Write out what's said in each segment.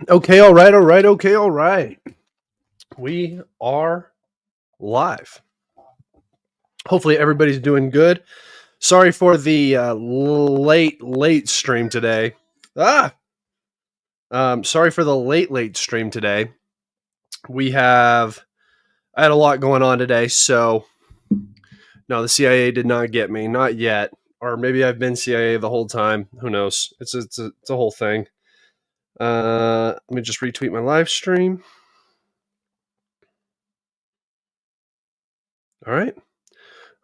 Okay, all right, all right, okay, all right. We are live. Hopefully, everybody's doing good. Sorry for the late stream today. Sorry for the late stream today. I had a lot going on today, so no, the CIA did not get me, not yet, or maybe I've been CIA the whole time. Who knows? It's a whole thing. Let me just retweet my live stream. All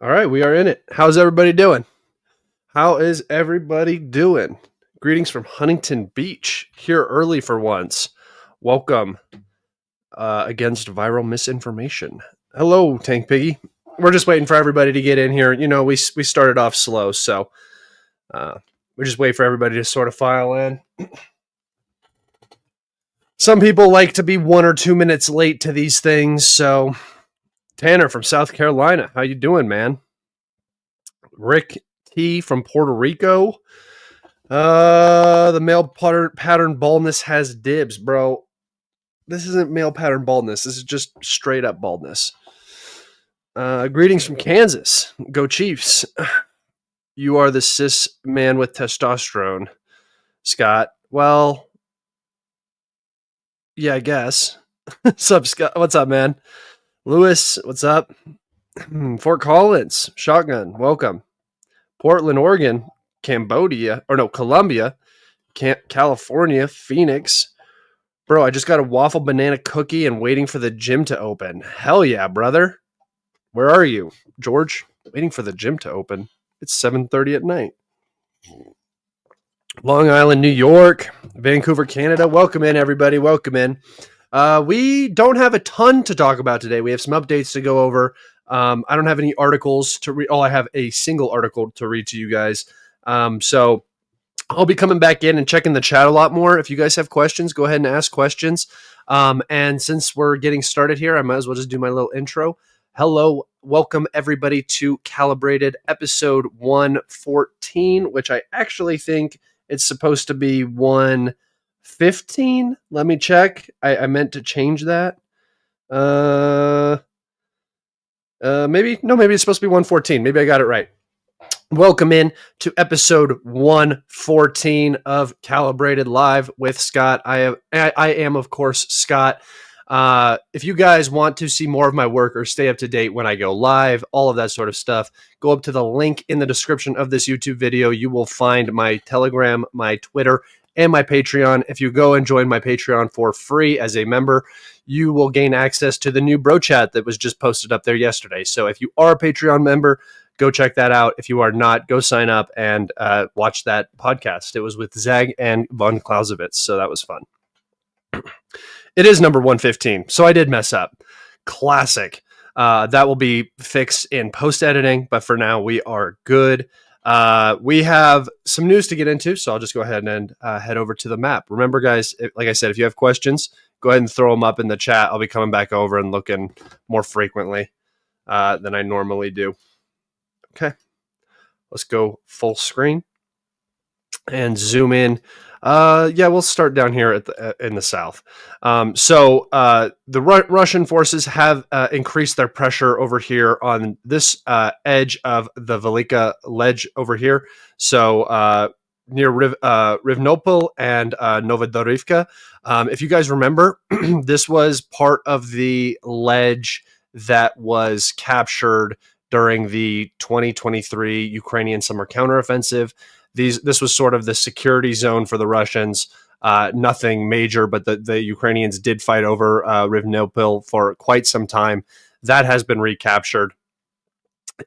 right, we are in it. How's everybody doing? How is everybody doing? Greetings from Huntington Beach, here early for once. Welcome against viral misinformation. Hello, Tank Piggy. We're just waiting for everybody to get in here. You know, we started off slow, so we just wait for everybody to sort of file in. Some people like to be 1 or 2 minutes late to these things, so Tanner from South Carolina, how you doing, man? Rick T from Puerto Rico. The male pattern baldness has dibs, bro. This isn't male pattern baldness. This is just straight up baldness. Greetings from Kansas. Go Chiefs. You are the cis man with testosterone, Scott. Well, yeah, I guess. What's up, Scott? What's up, man? Lewis, what's up? Fort Collins, Shotgun, welcome. Portland, Oregon, Colombia, California, Phoenix. Bro, I just got a waffle banana cookie and waiting for the gym to open. Hell yeah, brother. Where are you, George? Waiting for the gym to open. It's 7:30 at night. Long Island, New York, Vancouver, Canada. Welcome in, everybody. Welcome in. We don't have a ton to talk about today. We have some updates to go over. I don't have any articles to read. Oh, I have a single article to read to you guys. So I'll be coming back in and checking the chat a lot more. If you guys have questions, go ahead and ask questions. And since we're getting started here, I might as well just do my little intro. Hello, welcome everybody to Calibrated episode 114, which I actually think it's supposed to be 115. Let me check. I meant to change that. Maybe it's supposed to be 114. Maybe I got it right. Welcome in to episode 114 of Calibrated Live with Scott. I am, of course, Scott. If you guys want to see more of my work or stay up to date when I go live, all of that sort of stuff, go up to the link in the description of this YouTube video. You will find my Telegram, my Twitter, and my Patreon. If you go and join my Patreon for free as a member, you will gain access to the new bro chat that was just posted up there yesterday. So if you are a Patreon member, go check that out. If you are not, go sign up and watch that podcast. It was with Zag and Von Clausewitz, so that was fun. It is number 115, so I did mess up. Classic. That will be fixed in post-editing, but for now, we are good. We have some news to get into, so I'll just go ahead and head over to the map. Remember, guys, like I said, if you have questions, go ahead and throw them up in the chat. I'll be coming back over and looking more frequently than I normally do. Okay, let's go full screen and zoom in. We'll start down here in the south. The Russian forces have increased their pressure over here on this edge of the Velika Ledge over here. So near Rivnopol and Novodorivka. If you guys remember, this was part of the ledge that was captured during the 2023 Ukrainian summer counteroffensive. This was sort of the security zone for the Russians. Nothing major, but the Ukrainians did fight over Rivnopol for quite some time. That has been recaptured.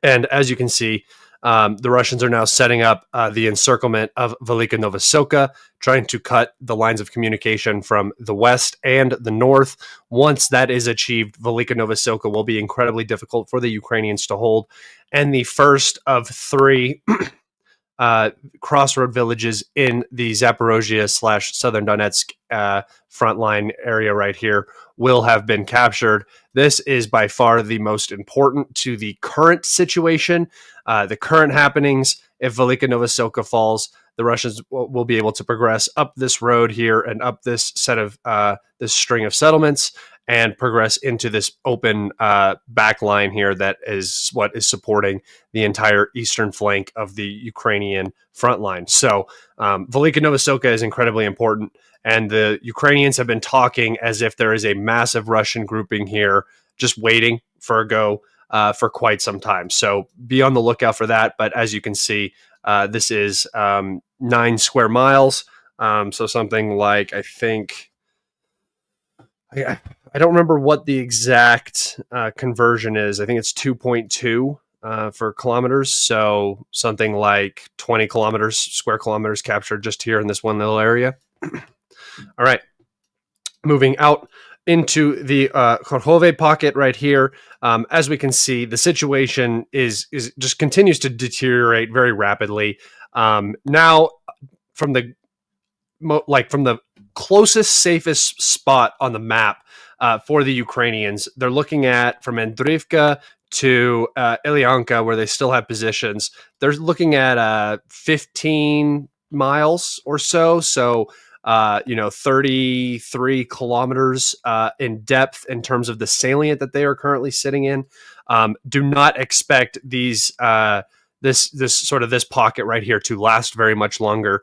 And as you can see, the Russians are now setting up the encirclement of Velika Novosilka, trying to cut the lines of communication from the west and the north. Once that is achieved, Velika Novosilka will be incredibly difficult for the Ukrainians to hold. And the first of three crossroad villages in the Zaporozhye/Southern Donetsk frontline area right here will have been captured. This is by far the most important to the current situation, the current happenings. If Velika Novosilka falls, the Russians will be able to progress up this road here and up this set of this string of settlements and progress into this open back line here that is what is supporting the entire eastern flank of the Ukrainian front line. So Velika Novoselka is incredibly important, and the Ukrainians have been talking as if there is a massive Russian grouping here just waiting for a go for quite some time. So be on the lookout for that. But as you can see, this is 9 square miles. So something like, I think, I don't remember what the exact conversion is. I think it's 2.2 for kilometers. So something like 20 square kilometers captured just here in this one little area. All right. Moving out into the Kharkove pocket right here. As we can see, the situation is just continues to deteriorate very rapidly. Now, from the closest, safest spot on the map for the Ukrainians, they're looking at from Andrivka to Ilyanka, where they still have positions. They're looking at 15 miles or so. So 33 kilometers in depth in terms of the salient that they are currently sitting in. Do not expect these this pocket right here to last very much longer.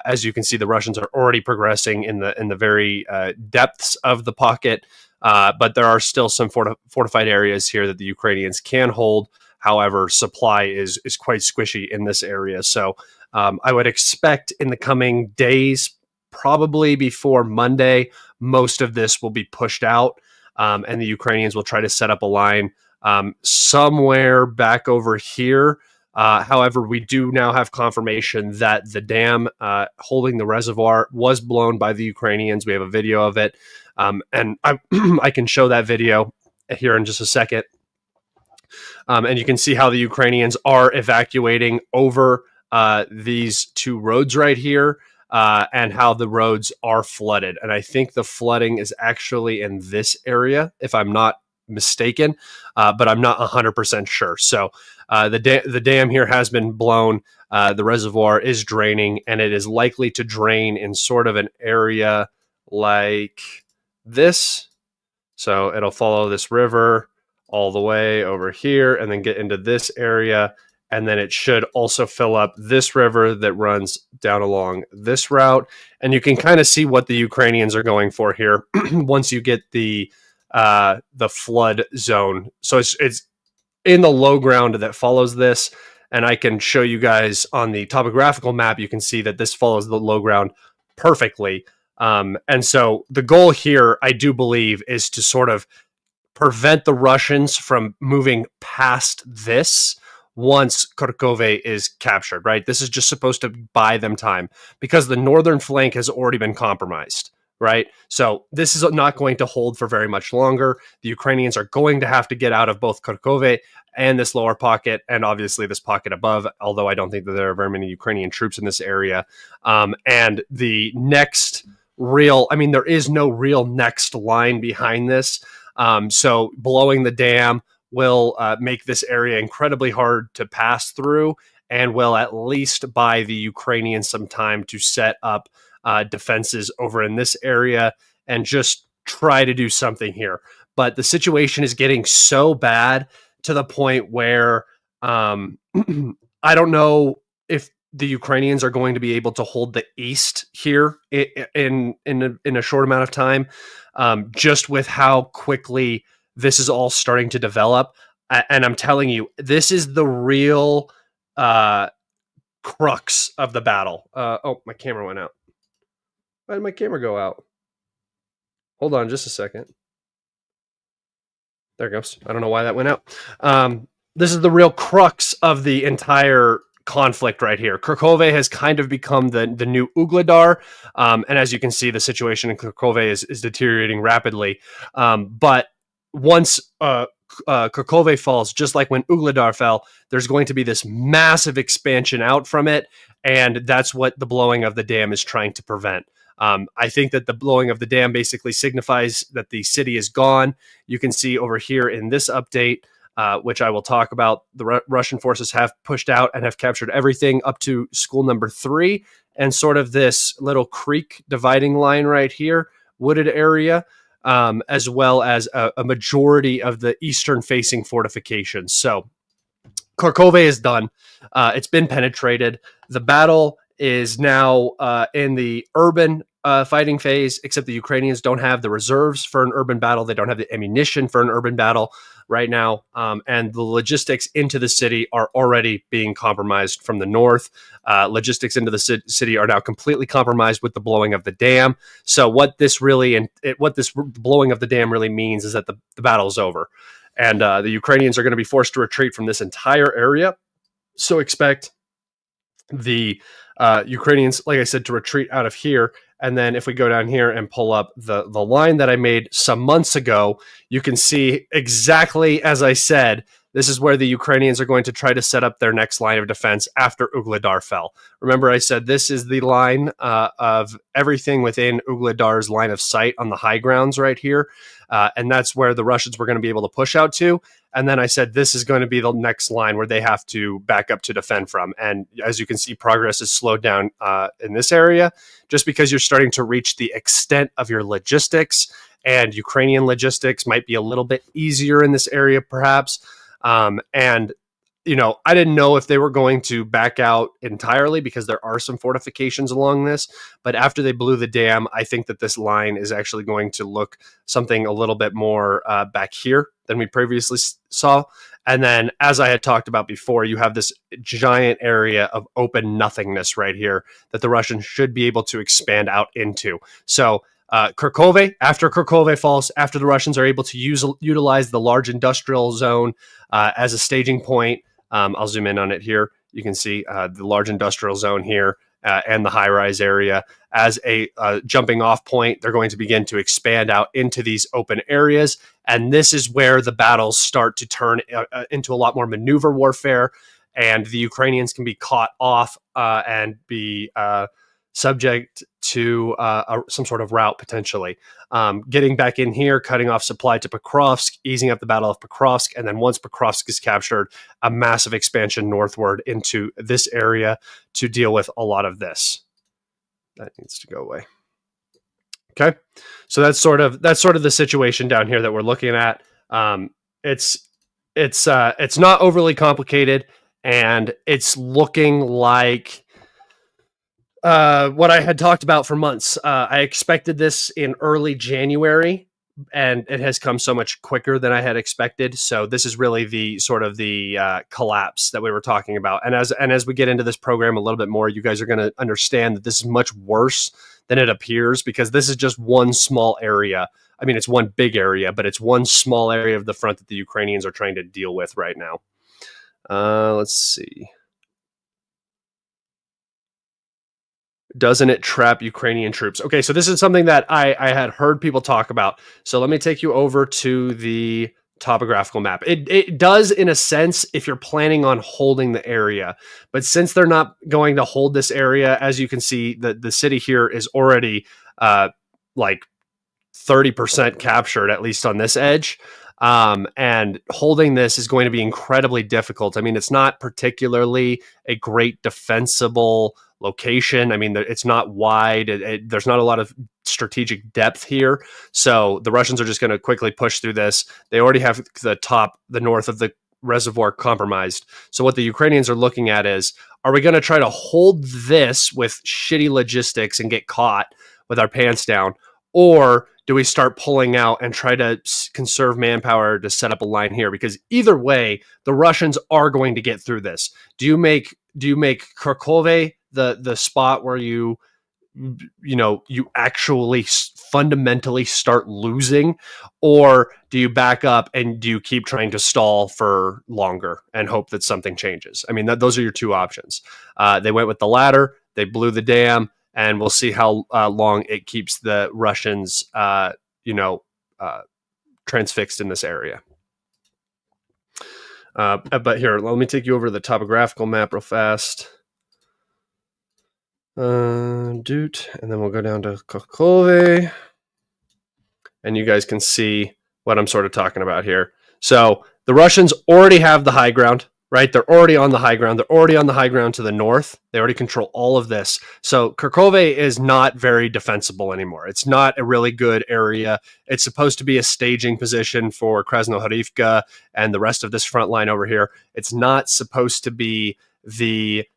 As you can see, the Russians are already progressing in the very depths of the pocket, but there are still some fortified areas here that the Ukrainians can hold. However, supply is quite squishy in this area. So I would expect in the coming days, probably before Monday, most of this will be pushed out, and the Ukrainians will try to set up a line somewhere back over here. However, we do now have confirmation that the dam holding the reservoir was blown by the Ukrainians. We have a video of it, and I can show that video here in just a second. And you can see how the Ukrainians are evacuating over these 2 roads right here. And how the roads are flooded. And I think the flooding is actually in this area, if I'm not mistaken, but I'm not 100% sure. So the dam here has been blown. The reservoir is draining, and it is likely to drain in sort of an area like this. So it'll follow this river all the way over here and then get into this area. And then it should also fill up this river that runs down along this route. And you can kind of see what the Ukrainians are going for here once you get the flood zone. So it's in the low ground that follows this. And I can show you guys on the topographical map, you can see that this follows the low ground perfectly. And so the goal here, I do believe, is to sort of prevent the Russians from moving past this once Kharkove is captured, right? This is just supposed to buy them time because the northern flank has already been compromised, right? So this is not going to hold for very much longer. The Ukrainians are going to have to get out of both Kharkove and this lower pocket, and obviously this pocket above, although I don't think that there are very many Ukrainian troops in this area. And the next there is no real next line behind this. So blowing the dam will make this area incredibly hard to pass through and will at least buy the Ukrainians some time to set up defenses over in this area and just try to do something here. But the situation is getting so bad to the point where I don't know if the Ukrainians are going to be able to hold the east here in a short amount of time, just with how quickly this is all starting to develop. And I'm telling you, this is the real crux of the battle. Oh, my camera went out. Why did my camera go out? Hold on just a second. There it goes. I don't know why that went out. This is the real crux of the entire conflict right here. Kharkove has kind of become the new Ugledar. And as you can see, the situation in Kharkove is deteriorating rapidly. But once Kharkove falls, just like when Ugledar fell, there's going to be this massive expansion out from it. And that's what the blowing of the dam is trying to prevent. I think that the blowing of the dam basically signifies that the city is gone. You can see over here in this update which I will talk about. The Russian forces have pushed out and have captured everything up to school number 3 and sort of this little creek dividing line right here, wooded area, as well as a majority of the eastern-facing fortifications. So Kharkov is done. It's been penetrated. The battle is now in the urban fighting phase, except the Ukrainians don't have the reserves for an urban battle. They don't have the ammunition for an urban battle right now. And the logistics into the city are already being compromised from the north. Logistics into the city are now completely compromised with the blowing of the dam. So what this blowing of the dam really means is that the battle is over. And the Ukrainians are going to be forced to retreat from this entire area. So expect the Ukrainians, like I said, to retreat out of here. And then if we go down here and pull up the line that I made some months ago, you can see exactly as I said, this is where the Ukrainians are going to try to set up their next line of defense after Ugledar fell. Remember, I said this is the line of everything within Ugledar's line of sight on the high grounds right here. And that's where the Russians were going to be able to push out to. And then I said this is going to be the next line where they have to back up to defend from. And as you can see, progress is slowed down in this area just because you're starting to reach the extent of your logistics, and Ukrainian logistics might be a little bit easier in this area perhaps. And I didn't know if they were going to back out entirely because there are some fortifications along this. But after they blew the dam, I think that this line is actually going to look something a little bit more back here than we previously saw. And then, as I had talked about before, you have this giant area of open nothingness right here that the Russians should be able to expand out into. So Kharkov, after Kharkov falls, after the Russians are able to utilize the large industrial zone as a staging point, I'll zoom in on it here. You can see the large industrial zone here and the high-rise area as a jumping off point. They're going to begin to expand out into these open areas. And this is where the battles start to turn into a lot more maneuver warfare. And the Ukrainians can be caught off and be subject to some sort of rout potentially. Getting back in here, cutting off supply to Pokrovsk, easing up the Battle of Pokrovsk, and then once Pokrovsk is captured, a massive expansion northward into this area to deal with a lot of this. That needs to go away. Okay, so that's sort of the situation down here that we're looking at. It's not overly complicated, and it's looking like what I had talked about for months. I expected this in early January, and it has come so much quicker than I had expected. So this is really the sort of the collapse that we were talking about. And as we get into this program a little bit more, you guys are going to understand that this is much worse than it appears, because this is just one small area. I mean, it's one big area, but it's one small area of the front that the Ukrainians are trying to deal with right now. Let's see. Doesn't it trap Ukrainian troops? Okay, so this is something that I had heard people talk about. So let me take you over to the topographical map. It does, in a sense, if you're planning on holding the area. But since they're not going to hold this area, as you can see, the city here is already like 30% captured, at least on this edge. And holding this is going to be incredibly difficult. I mean, it's not particularly a great defensible location. I mean, it's not wide. There's not a lot of strategic depth here. So the Russians are just going to quickly push through this. They already have the north of the reservoir compromised. So what the Ukrainians are looking at is, are we going to try to hold this with shitty logistics and get caught with our pants down? Or do we start pulling out and try to conserve manpower to set up a line here? Because either way, the Russians are going to get through this. Do you make Kharkov the spot where you actually fundamentally start losing, or do you back up and do you keep trying to stall for longer and hope that something changes? I mean, those are your two options. They went with the latter. They blew the dam, and we'll see how long it keeps the Russians, transfixed in this area. But here, let me take you over to the topographical map real fast. And then we'll go down to Kharkov, and you guys can see what I'm sort of talking about here. So the Russians already have the high ground, right? They're already on the high ground. They're already on the high ground to the north. They already control all of this. So Kharkove is not very defensible anymore. It's not a really good area. It's supposed to be a staging position for Krasnohorivka and the rest of this front line over here. It's not supposed to be the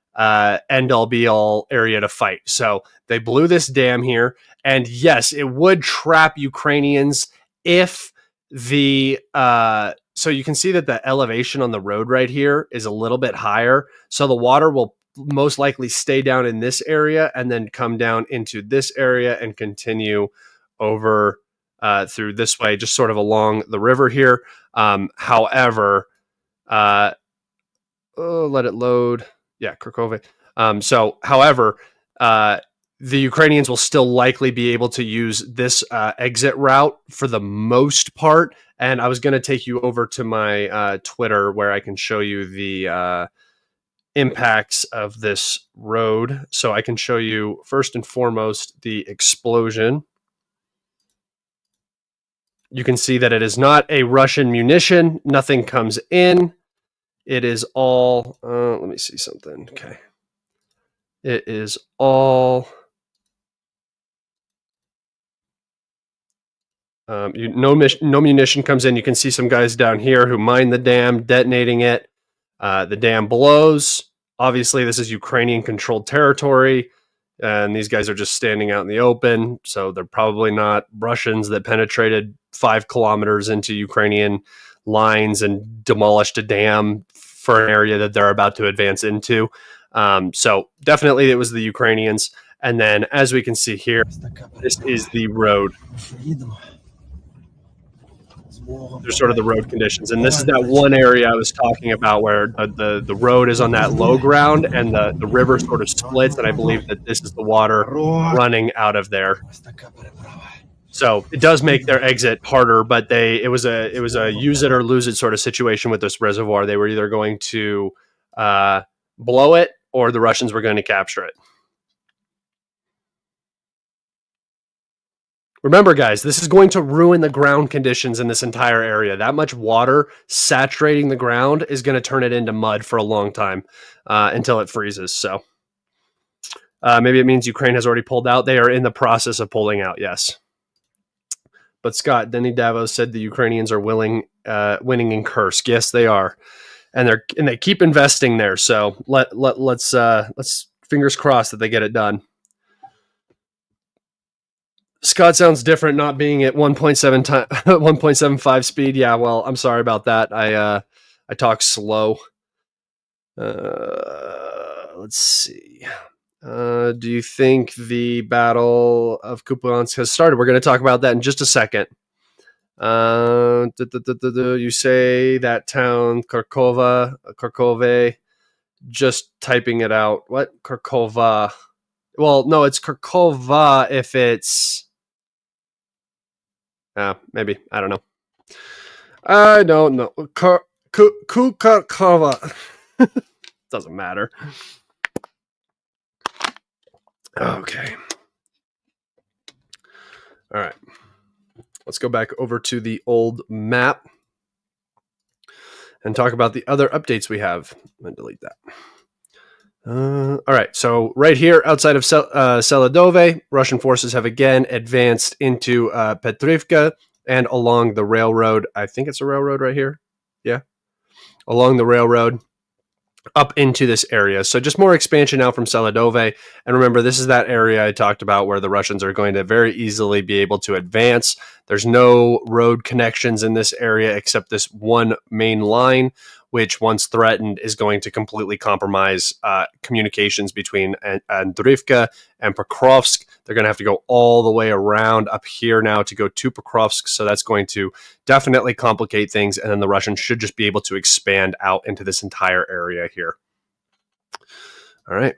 end all be all area to fight. So they blew this dam here. And yes, it would trap Ukrainians if the so you can see that the elevation on the road right here is a little bit higher. So the water will most likely stay down in this area and then come down into this area and continue over through this way, just sort of along the river here. However, let it load. Yeah, Kharkove. However, the Ukrainians will still likely be able to use this exit route for the most part. And I was going to take you over to my Twitter where I can show you the impacts of this road. So I can show you first and foremost the explosion. You can see that it is not a Russian munition. Nothing comes in. It is all, let me see something. Okay. It is all, no munition comes in. You can see some guys down here who mine the dam, detonating it. The dam blows. Obviously, this is Ukrainian controlled territory, and these guys are just standing out in the open. So they're probably not Russians that penetrated 5 kilometers into Ukrainian lines and demolished a dam for an area that they're about to advance into. So definitely it was the Ukrainians. And then as we can see here, this is the road. There's sort of the road conditions. And this is that one area I was talking about where the road is on that low ground and the river sort of splits. And I believe that this is the water running out of there. So it does make their exit harder, but it was a use it or lose it sort of situation with this reservoir. They were either going to blow it or the Russians were going to capture it. Remember, guys, this is going to ruin the ground conditions in this entire area. That much water saturating the ground is going to turn it into mud for a long time until it freezes. So maybe it means Ukraine has already pulled out. They are in the process of pulling out, yes. But Scott, Denny Davos said the Ukrainians are winning in Kursk. Yes, they are, and they keep investing there. So let's fingers crossed that they get it done. Scott sounds different not being at 1.75 speed. Yeah, well, I'm sorry about that. I talk slow. Let's see. Do you think the Battle of Kupyansk has started? We're going to talk about that in just a second. You say that town, Kharkove, just typing it out. What? Kharkova. Well, no, it's Kharkova if it's... maybe. I don't know. I don't know. Kharkova. Doesn't matter. Okay. All right. Let's go back over to the old map and talk about the other updates we have. I'm going to delete that. All right. So right here outside of Seladove, Russian forces have again advanced into Petrivka and along the railroad. I think it's a railroad right here. Yeah. Along the railroad up into this area. So just more expansion out from Seladove. And remember, this is that area I talked about where the Russians are going to very easily be able to advance. There's no road connections in this area except this one main line, which once threatened is going to completely compromise communications between Andrivka and Pokrovsk. They're going to have to go all the way around up here now to go to Pokrovsk. So that's going to definitely complicate things. And then the Russians should just be able to expand out into this entire area here. All right.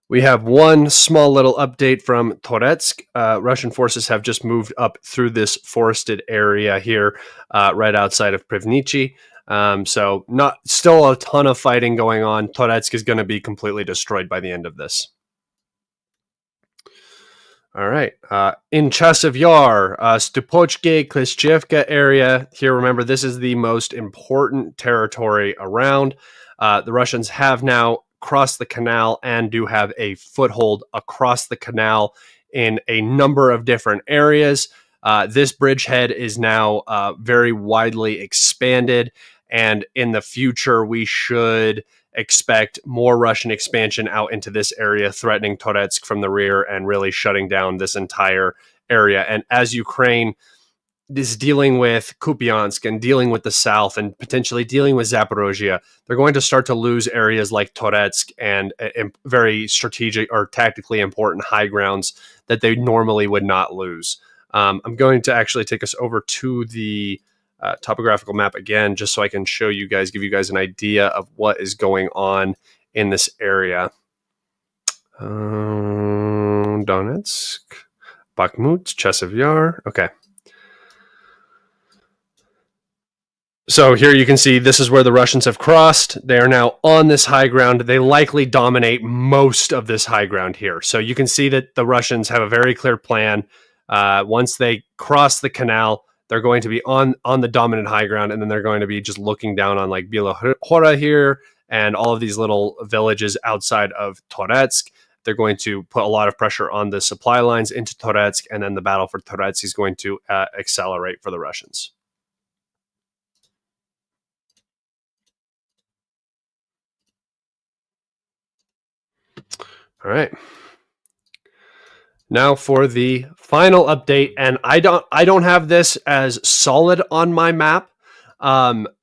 We have one small little update from Toretsk. Russian forces have just moved up through this forested area here, right outside of Privnichi. So not still a ton of fighting going on. Toretsk is going to be completely destroyed by the end of this. All right. In Chasiv Yar, Stupochke, Klishchevka area. Here, remember, this is the most important territory around. The Russians have now crossed the canal and do have a foothold across the canal in a number of different areas. This bridgehead is now very widely expanded, and in the future, we should expect more Russian expansion out into this area, threatening Toretsk from the rear and really shutting down this entire area. And as Ukraine is dealing with Kupyansk and dealing with the south and potentially dealing with Zaporozhye, they're going to start to lose areas like Toretsk and very strategic or tactically important high grounds that they normally would not lose. I'm going to actually take us over to the topographical map again, just so I can show you guys, give you guys an idea of what is going on in this area. Donetsk, Bakhmut, Chasiv Yar. Okay. So here you can see this is where the Russians have crossed. They are now on this high ground. They likely dominate most of this high ground here. So you can see that the Russians have a very clear plan. Once they cross the canal, they're going to be on the dominant high ground, and then they're going to be just looking down on like Bilohora here and all of these little villages outside of Toretsk. They're going to put a lot of pressure on the supply lines into Toretsk, and then the battle for Toretsk is going to accelerate for the Russians. All right. Now for the final update, and I don't have this as solid on my map,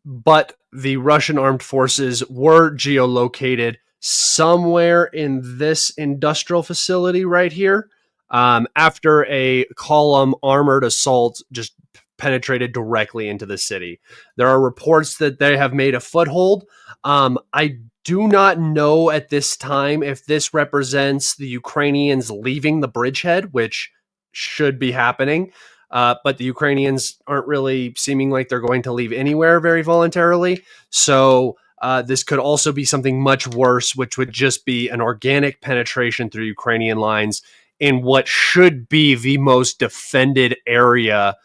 but the Russian armed forces were geolocated somewhere in this industrial facility right here, after a column armored assault just penetrated directly into the city. There are reports that they have made a foothold. I do not know at this time if this represents the Ukrainians leaving the bridgehead, which should be happening. But the Ukrainians aren't really seeming like they're going to leave anywhere very voluntarily. So this could also be something much worse, which would just be an organic penetration through Ukrainian lines in what should be the most defended area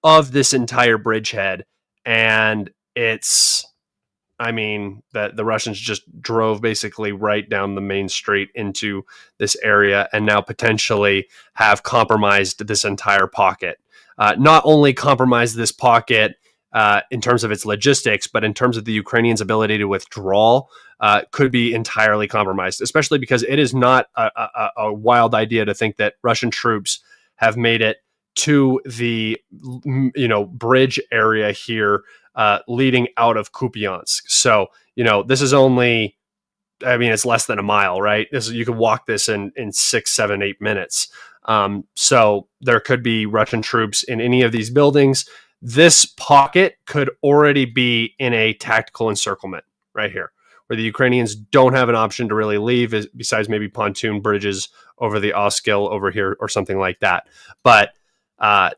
of this entire bridgehead. And it's, I mean, that the Russians just drove basically right down the main street into this area and now potentially have compromised this entire pocket. Not only compromised this pocket in terms of its logistics, but in terms of the Ukrainians' ability to withdraw, could be entirely compromised, especially because it is not a wild idea to think that Russian troops have made it to the bridge area here leading out of Kupyansk. So, this is only, I mean, it's less than a mile, right? You could walk this in 6, 7, 8 minutes. So there could be Russian troops in any of these buildings. This pocket could already be in a tactical encirclement right here, where the Ukrainians don't have an option to really leave besides maybe pontoon bridges over the Oskil over here or something like that. But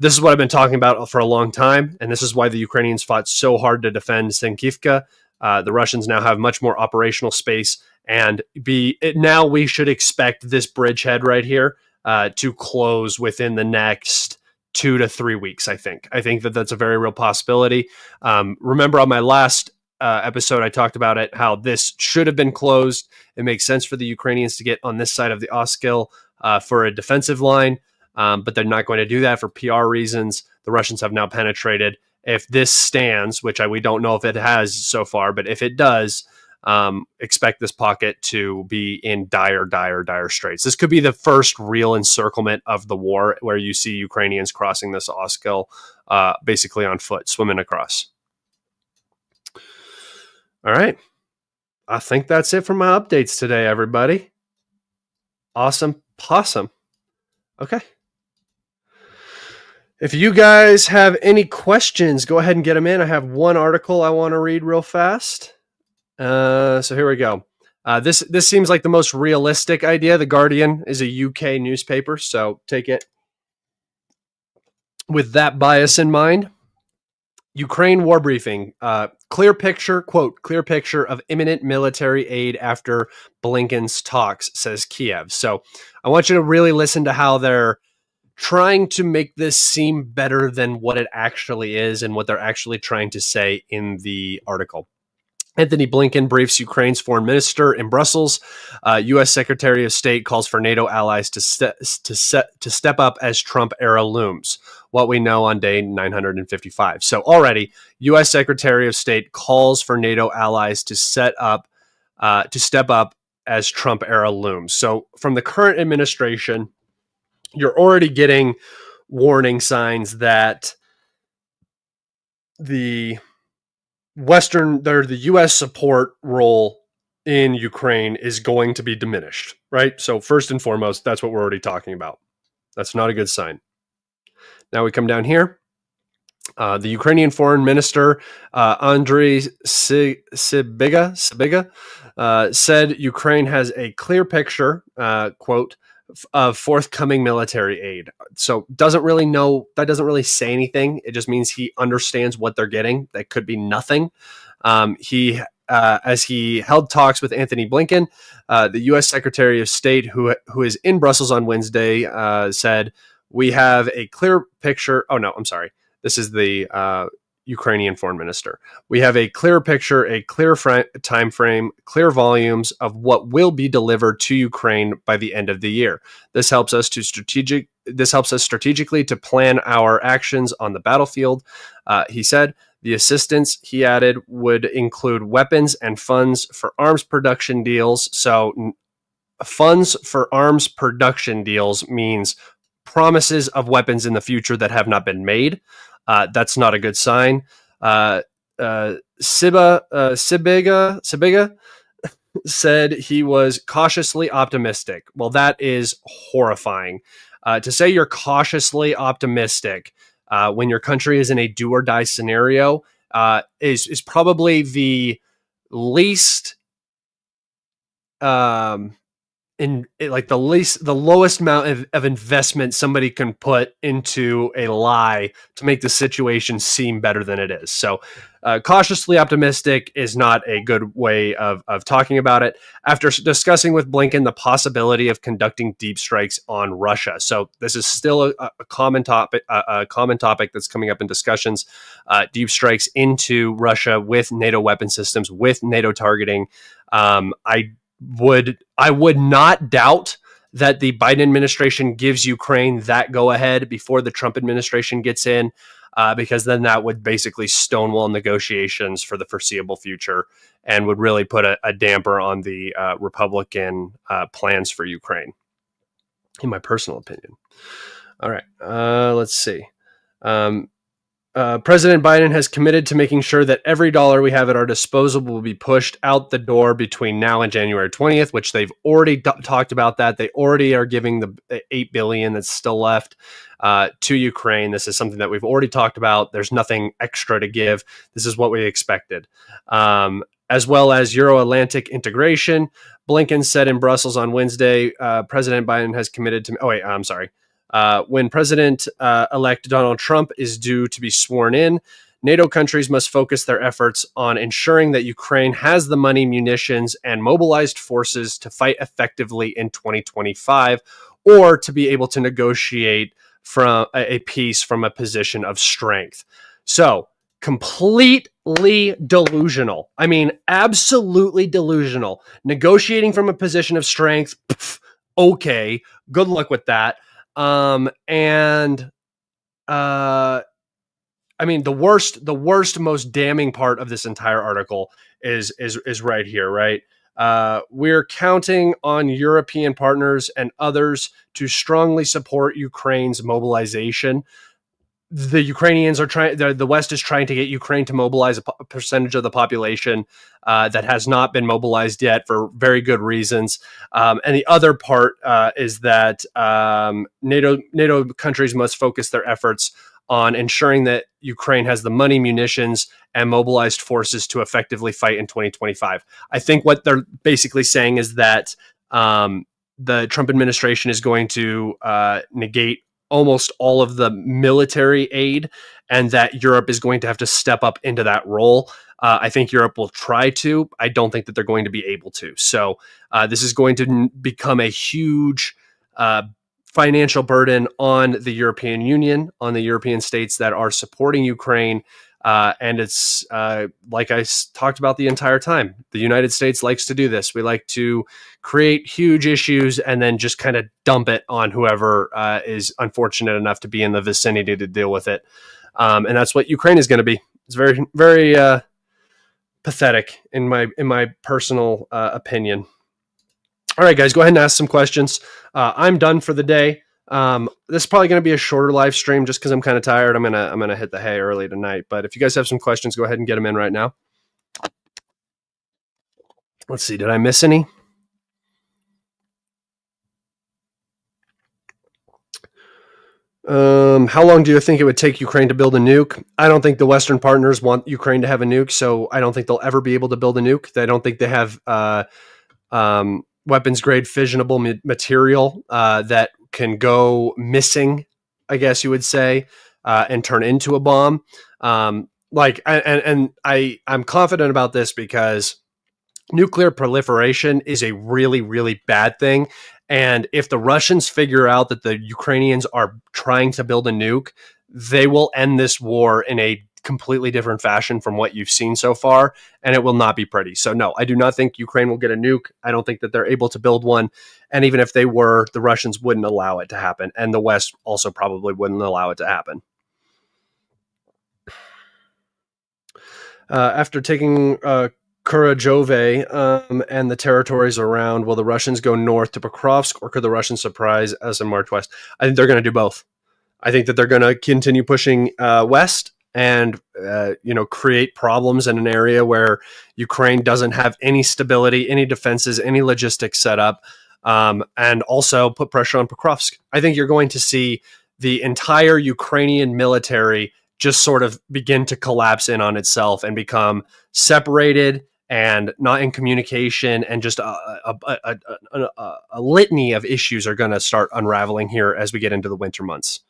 this is what I've been talking about for a long time, and this is why the Ukrainians fought so hard to defend Senkivka. The Russians now have much more operational space, and now we should expect this bridgehead right here to close within the next 2 to 3 weeks, I think. I think that that's a very real possibility. Remember on my last episode, I talked about it, how this should have been closed. It makes sense for the Ukrainians to get on this side of the Oskil for a defensive line. But they're not going to do that for PR reasons. The Russians have now penetrated. If this stands, which we don't know if it has so far, but if it does, expect this pocket to be in dire straits. This could be the first real encirclement of the war, where you see Ukrainians crossing this Oskil basically on foot, swimming across. All right. I think that's it for my updates today, everybody. Awesome possum. Okay. If you guys have any questions, go ahead and get them in. I have one article I want to read real fast. So here we go. This seems like the most realistic idea. The Guardian is a UK newspaper, so take it with that bias in mind. Ukraine war briefing. Clear picture, quote, clear picture of imminent military aid after Blinken's talks, says Kiev. So I want you to really listen to how they're trying to make this seem better than what it actually is and what they're actually trying to say in the article. Antony Blinken briefs Ukraine's foreign minister in Brussels. U.S. Secretary of State calls for NATO allies to step up as Trump era looms. What we know on day 955. So already, U.S. Secretary of State calls for NATO allies to step up as Trump era looms. So from the current administration, you're already getting warning signs that the U.S. support role in Ukraine is going to be diminished, right? So first and foremost, that's what we're already talking about. That's not a good sign. Now we come down here. The Ukrainian foreign minister, Andriy Sybiga, said Ukraine has a clear picture, quote, of forthcoming military aid. So doesn't really say anything. It just means he understands what they're getting. That could be nothing. As he held talks with Antony Blinken, the U.S. Secretary of State, who is in Brussels on Wednesday, said, "We have a clear picture." Oh no, I'm sorry. This is the Ukrainian foreign minister. "We have a clear picture, a clear time frame, clear volumes of what will be delivered to Ukraine by the end of the year. This helps us strategically to plan our actions on the battlefield," he said. The assistance, he added, would include weapons and funds for arms production deals. So funds for arms production deals means promises of weapons in the future that have not been made. That's not a good sign. Sybiga said he was cautiously optimistic. Well, that is horrifying. To say you're cautiously optimistic when your country is in a do or die scenario is probably the least the lowest amount of investment somebody can put into a lie to make the situation seem better than it is. So cautiously optimistic is not a good way of talking about it. After discussing with Blinken the possibility of conducting deep strikes on Russia. So this is still a common topic that's coming up in discussions. Deep strikes into Russia with NATO weapon systems, with NATO targeting. I would not doubt that the Biden administration gives Ukraine that go ahead before the Trump administration gets in, because then that would basically stonewall negotiations for the foreseeable future and would really put a damper on the Republican plans for Ukraine, in my personal opinion. All right, let's see. President Biden has committed to making sure that every dollar we have at our disposal will be pushed out the door between now and January 20th, which they've already talked about that. They already are giving the $8 billion that's still left to Ukraine. This is something that we've already talked about. There's nothing extra to give. This is what we expected. As well as Euro-Atlantic integration. Blinken said in Brussels on Wednesday, President Biden has committed to... when President-elect Donald Trump is due to be sworn in, NATO countries must focus their efforts on ensuring that Ukraine has the money, munitions, and mobilized forces to fight effectively in 2025, or to be able to negotiate from a peace from a position of strength. So, completely delusional. I mean, absolutely delusional. Negotiating from a position of strength, okay, good luck with that. I mean, the worst, most damning part of this entire article is right here, right? We're counting on European partners and others to strongly support Ukraine's mobilization. The Ukrainians are trying, the West is trying to get Ukraine to mobilize a percentage of the population that has not been mobilized yet for very good reasons. And the other part is that NATO countries must focus their efforts on ensuring that Ukraine has the money, munitions, and mobilized forces to effectively fight in 2025. I think what they're basically saying is that the Trump administration is going to negate almost all of the military aid, and that Europe is going to have to step up into that role. I think Europe will try to. I don't think that they're going to be able to. So this is going to become a huge financial burden on the European Union, on the European states that are supporting Ukraine. And it's like I talked about the entire time. The United States likes to do this. We like to create huge issues and then just kind of dump it on whoever is unfortunate enough to be in the vicinity to deal with it. And that's what Ukraine is going to be. It's very, very pathetic in my personal opinion. All right, guys, go ahead and ask some questions. I'm done for the day. This is probably going to be a shorter live stream just because I'm kind of tired. I'm gonna hit the hay early tonight. But if you guys have some questions, go ahead and get them in right now. Let's see. Did I miss any? How long do you think it would take Ukraine to build a nuke? I don't think the Western partners want Ukraine to have a nuke, so I don't think they'll ever be able to build a nuke. I don't think they have weapons grade fissionable material that can go missing, I guess you would say, and turn into a bomb. I'm confident about this because nuclear proliferation is a really, really bad thing. And if the Russians figure out that the Ukrainians are trying to build a nuke, they will end this war in a completely different fashion from what you've seen so far, and it will not be pretty. So no, I do not think Ukraine will get a nuke. I don't think that they're able to build one. And even if they were, the Russians wouldn't allow it to happen. And the West also probably wouldn't allow it to happen. After taking Kurajove and the territories around, will the Russians go north to Pokrovsk, or could the Russians surprise us and march west? I think they're going to do both. I think that they're going to continue pushing west and create problems in an area where Ukraine doesn't have any stability, any defenses, any logistics set up, and also put pressure on Pokrovsk. I think you're going to see the entire Ukrainian military just sort of begin to collapse in on itself and become separated and not in communication, and just a litany of issues are going to start unraveling here as we get into the winter months.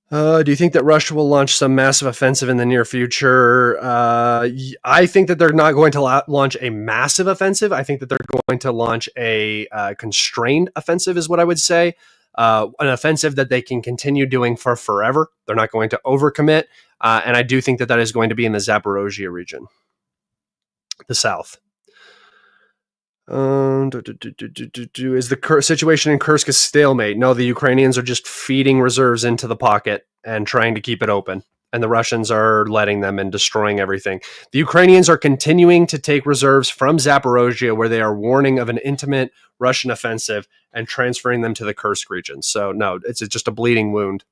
Do you think that Russia will launch some massive offensive in the near future? I think that they're not going to launch a massive offensive. I think that they're going to launch a constrained offensive is what I would say. An offensive that they can continue doing for forever. They're not going to overcommit. And I do think that that is going to be in the Zaporozhye region, the south. Is the situation in Kursk a stalemate? No, the Ukrainians are just feeding reserves into the pocket and trying to keep it open. And the Russians are letting them and destroying everything. The Ukrainians are continuing to take reserves from Zaporozhye, where they are warning of an intimate Russian offensive, and transferring them to the Kursk region. So no, it's just a bleeding wound.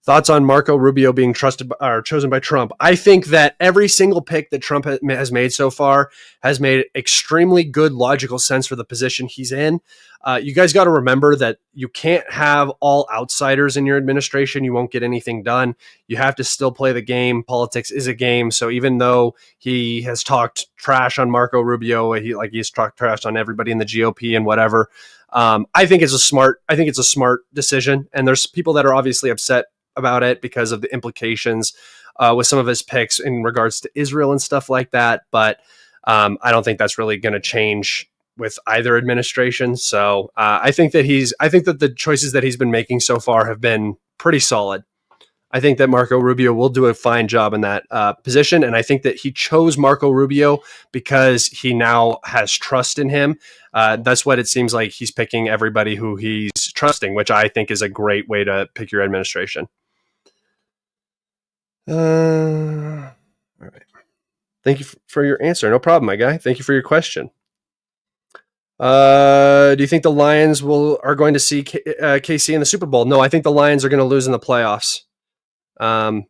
Thoughts on Marco Rubio being chosen by Trump? I think that every single pick that Trump has made so far has made extremely good logical sense for the position he's in. You guys got to remember that you can't have all outsiders in your administration. You won't get anything done. You have to still play the game. Politics is a game. So even though he has talked trash on Marco Rubio, he's talked trash on everybody in the GOP and whatever. I think it's a smart decision. And there's people that are obviously upset about it because of the implications with some of his picks in regards to Israel and stuff like that. But I don't think that's really going to change with either administration. So I think that the choices that he's been making so far have been pretty solid. I think that Marco Rubio will do a fine job in that position. And I think that he chose Marco Rubio because he now has trust in him. That's what it seems like. He's picking everybody who he's trusting, which I think is a great way to pick your administration. All right. Thank you for your answer. No problem, my guy. Thank you for your question. Do you think the Lions are going to see KC in the Super Bowl? No, I think the Lions are going to lose in the playoffs. But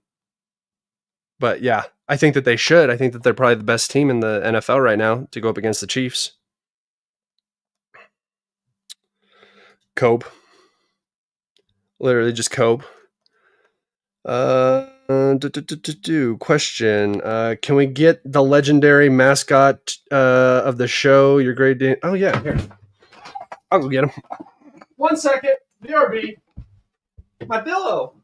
yeah, I think that they should. I think that they're probably the best team in the NFL right now to go up against the Chiefs. Cope. Literally just cope. Question. Can we get the legendary mascot of the show? Your great day. Oh, yeah. Here. I'll go get him. 1 second. BRB. My pillow.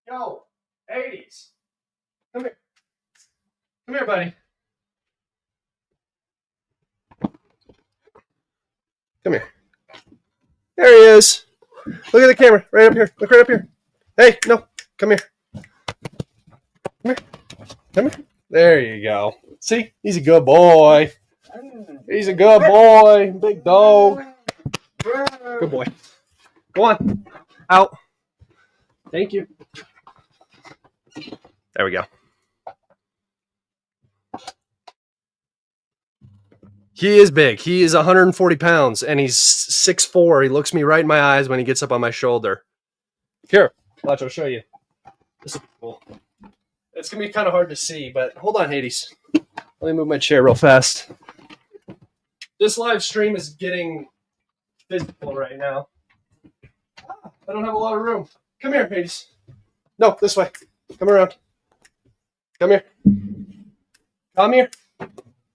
Yo, 80s. Come here. Come here, buddy. Come here. There he is. Look at the camera. Right up here. Look right up here. Hey, no. Come here. Come here. Come here. There you go. See? He's a good boy. He's a good boy. Big dog. Good boy. Go on. Out. Thank you. There we go. He is big. He is 140 pounds, and he's 6'4". He looks me right in my eyes when he gets up on my shoulder. Here, watch, I'll show you. This is cool. It's going to be kind of hard to see, but hold on, Hades. Let me move my chair real fast. This live stream is getting physical right now. I don't have a lot of room. Come here, Hades. No, this way. Come around. Come here. Come here.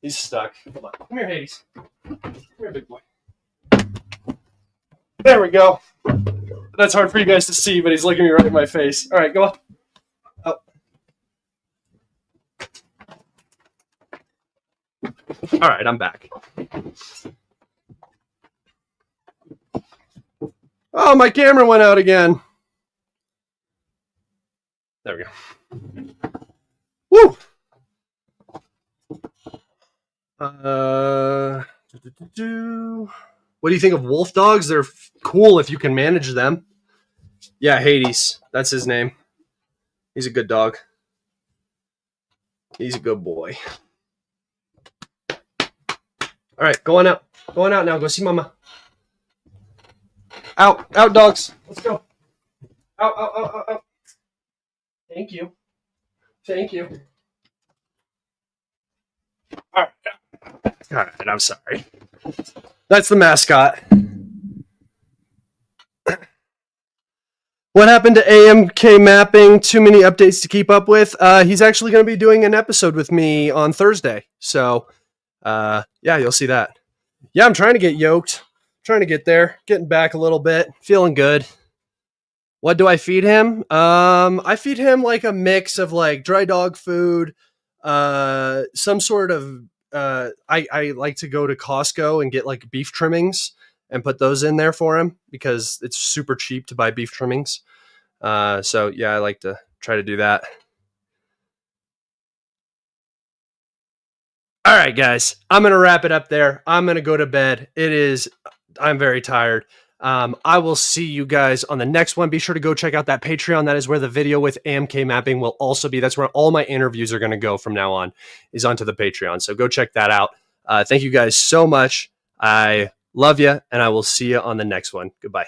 He's stuck. Hold on. Come here, Hades. Come here, big boy. There we go. That's hard for you guys to see, but he's looking me right in my face. All right, go on. Up. All right, I'm back. Oh, my camera went out again. There we go. Woo! What do you think of wolf dogs? They're cool if you can manage them. Yeah, Hades. That's his name. He's a good dog. He's a good boy. All right, go on out. Go on out now. Go see Mama. Out. Out, dogs. Let's go. Out, out, out, out, out. Thank you. Thank you. All right. All right, I'm sorry. That's the mascot. What happened to AMK mapping? Too many updates to keep up with. He's actually going to be doing an episode with me on Thursday. So, yeah, you'll see that. Yeah, I'm trying to get yoked. Trying to get there. Getting back a little bit. Feeling good. What do I feed him? I feed him like a mix of like dry dog food, some sort of I like to go to Costco and get like beef trimmings and put those in there for him because it's super cheap to buy beef trimmings. So yeah, I like to try to do that. All right, guys, I'm going to wrap it up there. I'm going to go to bed. I'm very tired. I will see you guys on the next one. Be sure to go check out that Patreon. That is where the video with AMK mapping will also be. That's where all my interviews are going to go from now on, is onto the Patreon. So go check that out. Thank you guys so much. I love you, and I will see you on the next one. Goodbye.